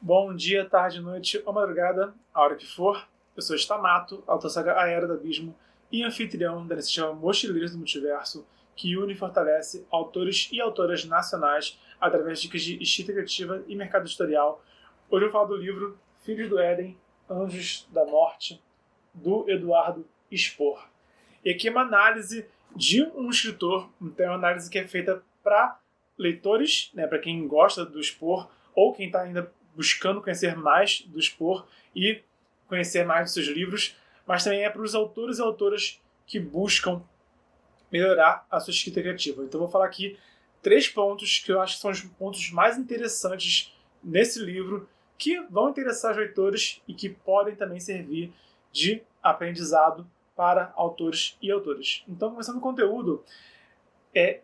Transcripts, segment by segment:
Bom dia, tarde, noite ou madrugada, a hora que for. Eu sou Stamato, autor saga A Era do Abismo e anfitrião da iniciativa Mochileiros do Multiverso, que une e fortalece autores e autoras nacionais através de dicas de escrita criativa e mercado editorial. Hoje eu vou falar do livro Filhos do Éden, Anjos da Morte, do Eduardo Spohr. E aqui é uma análise de um escritor, então é uma análise que é feita para leitores, né, para quem gosta do Spohr ou quem está ainda buscando conhecer mais do Spohr e conhecer mais dos seus livros, mas também é para os autores e autoras que buscam melhorar a sua escrita criativa. Então vou falar aqui 3 pontos que eu acho que são os pontos mais interessantes nesse livro, que vão interessar os leitores e que podem também servir de aprendizado para autores e autoras. Então, começando o conteúdo,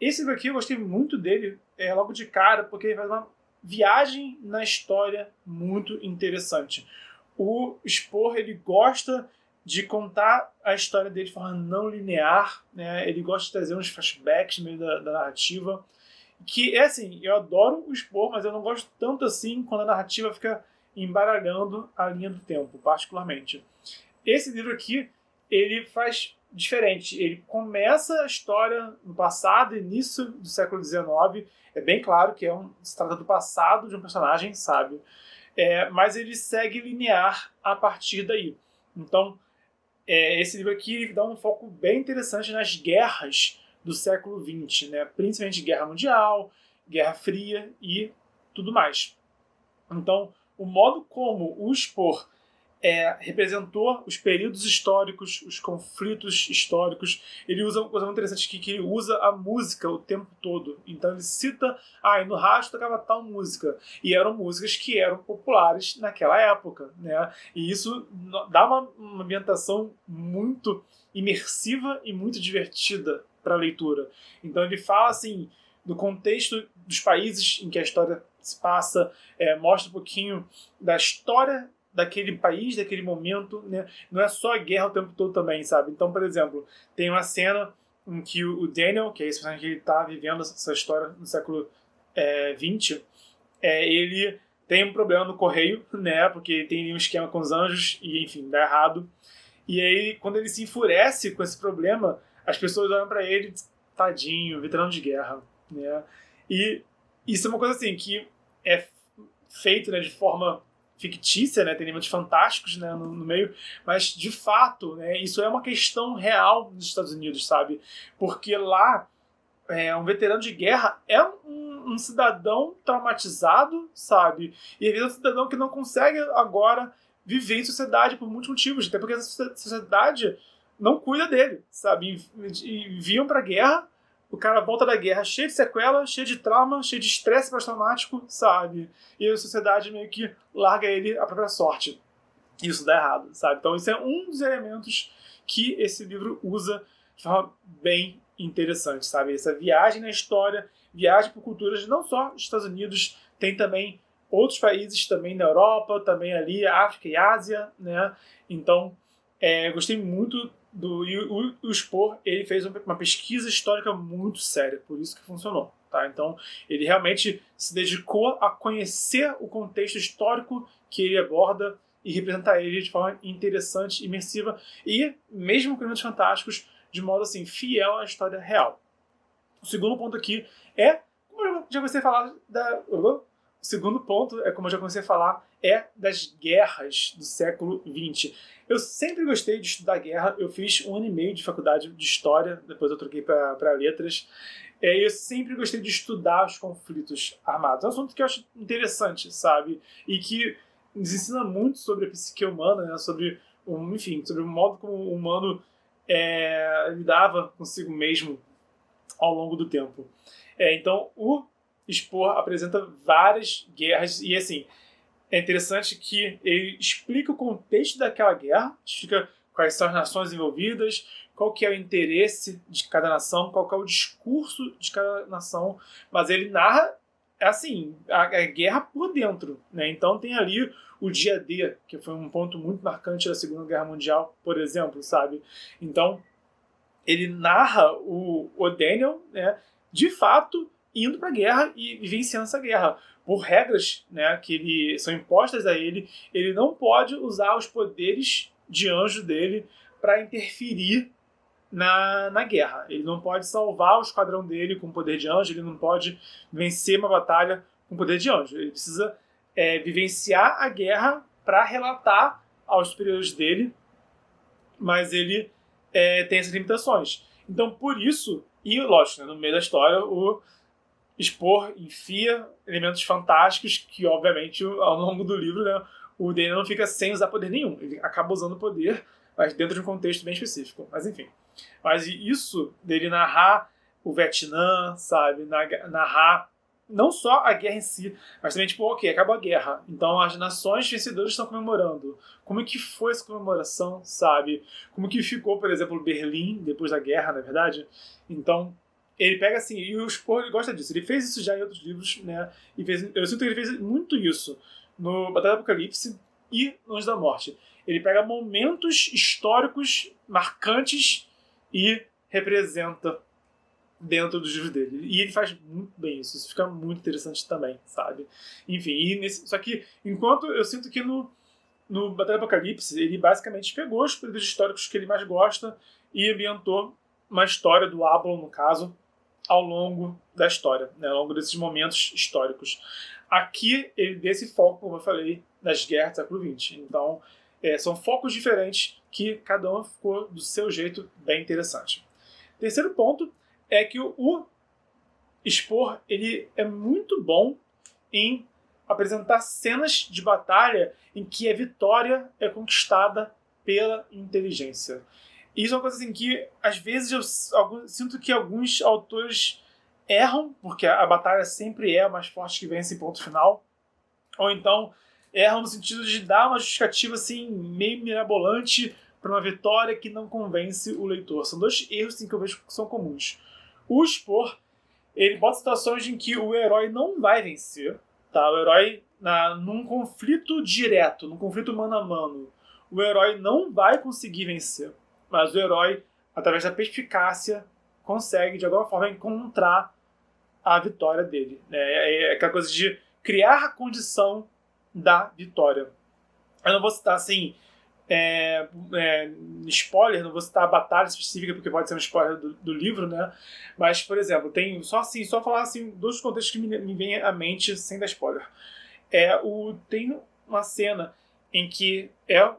esse livro aqui eu gostei muito dele logo de cara, porque ele faz uma viagem na história muito interessante. O Spohr, ele gosta de contar a história dele de forma não linear, né? Ele gosta de trazer uns flashbacks no meio da narrativa, que é assim, eu adoro o Spohr, mas eu não gosto tanto assim quando a narrativa fica embaralhando a linha do tempo, particularmente. Esse livro aqui, ele faz diferente. Ele começa a história no passado, início do século XIX. É bem claro que se trata do passado de um personagem sábio. Mas ele segue linear a partir daí. Então, esse livro aqui dá um foco bem interessante nas guerras do século XX, né? Principalmente Guerra Mundial, Guerra Fria e tudo mais. Então, o modo como o Spohr representou os períodos históricos, os conflitos históricos. Ele usa uma coisa muito interessante que ele usa a música o tempo todo. Então ele cita, no rádio tocava tal música. E eram músicas que eram populares naquela época, né? E isso dá uma ambientação muito imersiva e muito divertida para a leitura. Então ele fala assim do contexto dos países em que a história se passa, mostra um pouquinho da história daquele país, daquele momento, né? Não é só a guerra o tempo todo também, sabe? Então, por exemplo, tem uma cena em que o Daniel, que é esse personagem que ele está vivendo essa história no século XX, ele tem um problema no correio, né? Porque tem um esquema com os anjos e, enfim, dá errado. E aí, quando ele se enfurece com esse problema, as pessoas olham para ele e dizem, tadinho, veterano de guerra, né? E isso é uma coisa assim que é feito, né, de forma fictícia, né, tem elementos fantásticos, né, no meio, mas de fato, né, isso é uma questão real nos Estados Unidos, sabe? Porque lá um veterano de guerra é um cidadão traumatizado, sabe? E às vezes é um cidadão que não consegue agora viver em sociedade por muitos motivos, até porque essa sociedade não cuida dele, sabe? E enviam pra guerra, o cara volta da guerra cheio de sequela, cheio de trauma, cheio de estresse pós-traumático, sabe? E a sociedade meio que larga ele à própria sorte. Isso dá errado, sabe? Então isso é um dos elementos que esse livro usa de forma bem interessante, sabe? Essa viagem na história, viagem por culturas não só dos Estados Unidos, tem também outros países também na Europa, também ali África e Ásia, né? Então, gostei muito o Spohr, ele fez uma pesquisa histórica muito séria, por isso que funcionou. Tá? Então, ele realmente se dedicou a conhecer o contexto histórico que ele aborda e representar ele de forma interessante, imersiva e, mesmo com elementos fantásticos, de modo assim, fiel à história real. O segundo ponto aqui como eu já comecei a falar o segundo ponto como eu já comecei a falar, das guerras do século XX. Eu sempre gostei de estudar guerra, eu fiz 1 ano e meio de faculdade de História, depois eu troquei para Letras, eu sempre gostei de estudar os conflitos armados. É um assunto que eu acho interessante, sabe? E que nos ensina muito sobre a psique humana, né? Sobre o modo como o humano lidava consigo mesmo ao longo do tempo. Então, o Spohr apresenta várias guerras e, assim, é interessante que ele explica o contexto daquela guerra, explica quais são as nações envolvidas, qual que é o interesse de cada nação, qual que é o discurso de cada nação, mas ele narra assim, a guerra por dentro, né? Então tem ali o dia D, que foi um ponto muito marcante da Segunda Guerra Mundial, por exemplo, sabe? Então ele narra o Daniel, né, de fato, indo para a guerra e vivenciando essa guerra. por regras, né, são impostas a ele não pode usar os poderes de anjo dele para interferir na guerra. Ele não pode salvar o esquadrão dele com o poder de anjo, ele não pode vencer uma batalha com o poder de anjo. Ele precisa vivenciar a guerra para relatar aos superiores dele, mas ele tem essas limitações. Então, por isso, e lógico, né, no meio da história, o Spore enfia elementos fantásticos que, obviamente, ao longo do livro, né, o Daniel não fica sem usar poder nenhum. Ele acaba usando poder, mas dentro de um contexto bem específico. Mas, enfim. Mas isso dele narrar o Vietnã, sabe? Narrar não só a guerra em si, mas também, tipo, ok, acabou a guerra. Então as nações vencedoras estão comemorando. Como é que foi essa comemoração, sabe? Como que ficou, por exemplo, Berlim, depois da guerra, na verdade? Então, ele pega assim, e o Spore ele gosta disso. Ele fez isso já em outros livros, né? Eu sinto que ele fez muito isso no Batalha do Apocalipse e no Anjos da Morte. Ele pega momentos históricos marcantes e representa dentro dos livros dele. E ele faz muito bem isso. Isso fica muito interessante também, sabe? Enfim, só que enquanto eu sinto que no Batalha do Apocalipse ele basicamente pegou os períodos históricos que ele mais gosta e ambientou uma história do Ablon, no caso, ao longo da história, né? Ao longo desses momentos históricos. Aqui ele deu esse foco, como eu falei, nas guerras do século XX. Então, são focos diferentes que cada um ficou do seu jeito bem interessante. Terceiro ponto é que o Spore ele é muito bom em apresentar cenas de batalha em que a vitória é conquistada pela inteligência. Isso é uma coisa assim que, às vezes, eu sinto que alguns autores erram, porque a batalha sempre é a mais forte que vence em ponto final, ou então erram no sentido de dar uma justificativa assim, meio mirabolante para uma vitória que não convence o leitor. São dois erros assim, que eu vejo que são comuns. O Spore, ele bota situações em que o herói não vai vencer, tá? O herói, num conflito direto, num conflito mano a mano, o herói não vai conseguir vencer, mas o herói, através da perspicácia, consegue, de alguma forma, encontrar a vitória dele. É aquela coisa de criar a condição da vitória. Eu não vou citar, assim, spoiler, não vou citar a batalha específica, porque pode ser um spoiler do livro, né? Mas, por exemplo, tem só falar assim, dois contextos que me vêm à mente sem dar spoiler. Tem uma cena em que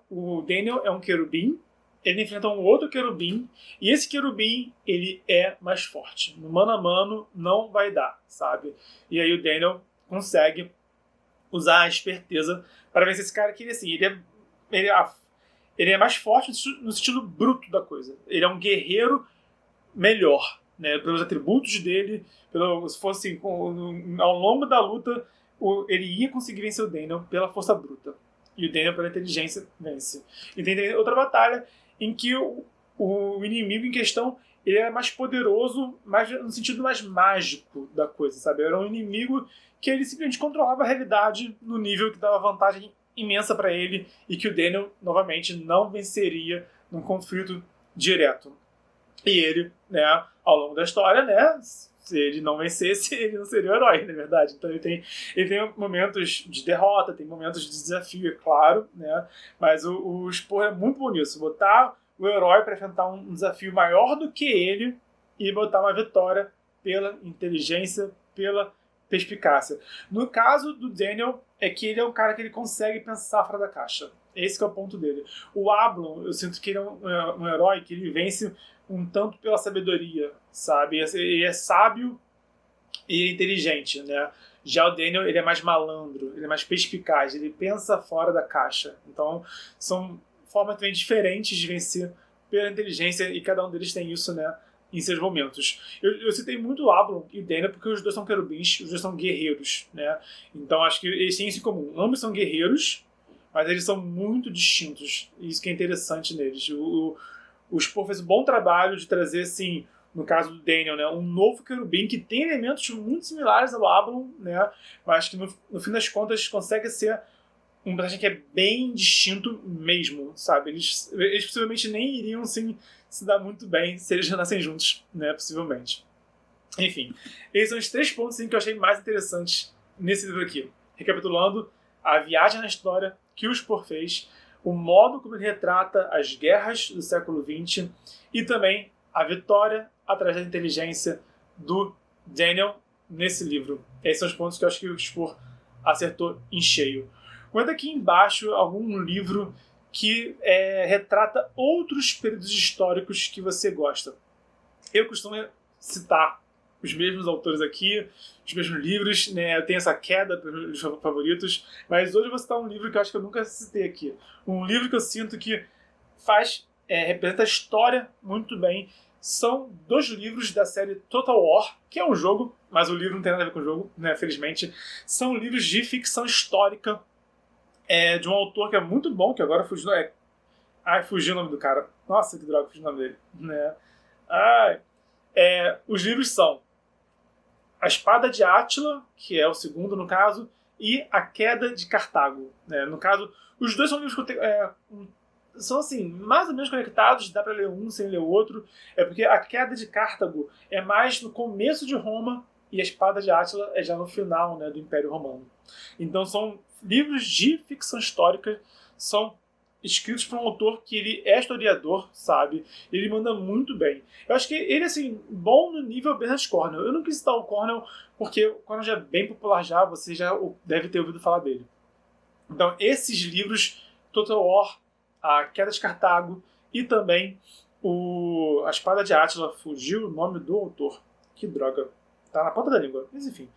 o Daniel é um querubim, ele enfrenta um outro querubim, e esse querubim, ele é mais forte. No mano a mano, não vai dar, sabe? E aí o Daniel consegue usar a esperteza para vencer esse cara que ele é mais forte no sentido bruto da coisa. Ele é um guerreiro melhor, né? Pelos atributos dele, se fosse ao longo da luta, ele ia conseguir vencer o Daniel pela força bruta. E o Daniel, pela inteligência, vence. E tem outra batalha em que o inimigo em questão ele é mais poderoso, mais, no sentido mais mágico da coisa, sabe? Era um inimigo que ele simplesmente controlava a realidade no nível que dava vantagem imensa para ele e que o Daniel, novamente, não venceria num conflito direto. E ele, né, ao longo da história, né, se ele não vencesse, ele não seria o herói, na verdade. Então ele tem momentos de derrota, tem momentos de desafio, é claro, né, mas o Spore é muito bom nisso. Botar o herói para enfrentar um desafio maior do que ele e botar uma vitória pela inteligência, pela perspicácia. No caso do Daniel, é que ele é um cara que ele consegue pensar fora da caixa. Esse que é o ponto dele. O Ablon, eu sinto que ele é um herói que ele vence um tanto pela sabedoria, sabe? Ele é sábio e inteligente, né? Já o Daniel, ele é mais malandro, ele é mais perspicaz, ele pensa fora da caixa. Então, são formas também diferentes de vencer pela inteligência e cada um deles tem isso, né, em seus momentos. Eu citei muito o Ablon e o Daniel porque os dois são querubins, os dois são guerreiros, né? Então, acho que eles têm isso em comum. Ambos são guerreiros, mas eles são muito distintos. Isso que é interessante neles. O Spore fez um bom trabalho de trazer, assim, no caso do Daniel, né, um novo querubim que tem elementos muito similares ao Ablon, né, mas que no fim das contas consegue ser um personagem que é bem distinto mesmo, sabe? Eles possivelmente nem iriam assim, se dar muito bem se eles nascem juntos, né, possivelmente. Enfim, esses são os 3 pontos assim, que eu achei mais interessantes nesse livro aqui. Recapitulando, a viagem na história que o Spohr fez, o modo como ele retrata as guerras do século XX e também a vitória através da inteligência do Daniel nesse livro. Esses são os pontos que eu acho que o Spohr acertou em cheio. Manda aqui embaixo algum livro que retrata outros períodos históricos que você gosta. Eu costumo citar os mesmos autores aqui, os mesmos livros, né? Eu tenho essa queda pelos favoritos, mas hoje eu vou citar um livro que eu acho que eu nunca citei aqui. Um livro que eu sinto que representa a história muito bem. São 2 livros da série Total War, que é um jogo, mas o livro não tem nada a ver com o jogo, né? Felizmente. São livros de ficção histórica de um autor que é muito bom, que agora fugiu. Fugiu o nome do cara. Nossa, que droga, fugiu o nome dele. Né? Os livros são A Espada de Átila, que é o segundo no caso, e A Queda de Cartago. Né? No caso, os dois são livros que são assim, mais ou menos conectados, dá para ler um sem ler o outro. É porque A Queda de Cartago é mais no começo de Roma e A Espada de Átila é já no final, né, do Império Romano. Então são livros de ficção histórica, são escritos por um autor que ele é historiador, sabe? Ele manda muito bem. Eu acho que ele, assim, bom no nível Bernard Cornwell. Eu não quis citar o Cornwell porque o Cornwell já é bem popular já, você já deve ter ouvido falar dele. Então, esses livros, Total War, A Queda de Cartago e também A Espada de Átila, fugiu o nome do autor. Que droga. Tá na ponta da língua. Mas enfim.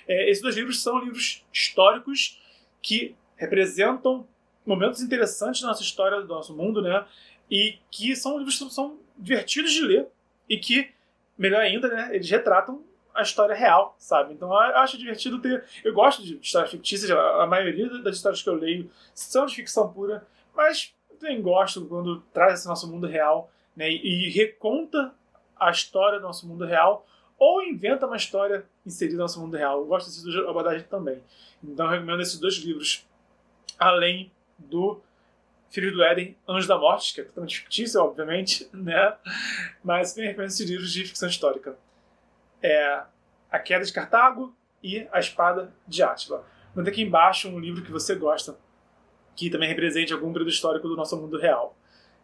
Esses 2 livros são livros históricos que representam momentos interessantes da nossa história, do nosso mundo, né? E que são livros que são divertidos de ler e que, melhor ainda, né, eles retratam a história real, sabe? Então eu acho divertido ter... Eu gosto de histórias fictícias, a maioria das histórias que eu leio são de ficção pura, mas eu também gosto quando traz esse nosso mundo real, né, e reconta a história do nosso mundo real ou inventa uma história inserida no nosso mundo real. Eu gosto dessas 2 abordagens também. Então eu recomendo esses 2 livros, além do Filho do Éden, Anjos da Morte, que é totalmente fictício, obviamente, né? Mas também recomendo esses livros de ficção histórica. A Queda de Cartago e A Espada de Átila. Manda aqui embaixo um livro que você gosta, que também represente algum período histórico do nosso mundo real.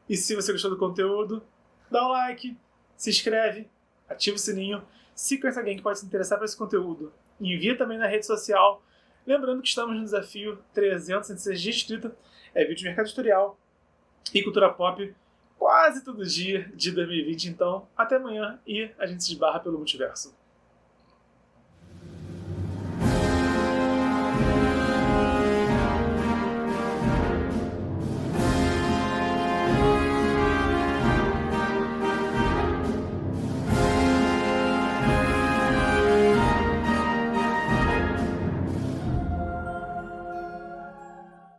E se você gostou do conteúdo, dá um like, se inscreve, ativa o sininho, se conhece alguém que pode se interessar por esse conteúdo, envia também na rede social. Lembrando que estamos no desafio 366 de inscrita, vídeo de mercado editorial e cultura pop quase todo dia de 2020. Então, até amanhã e a gente se esbarra pelo multiverso.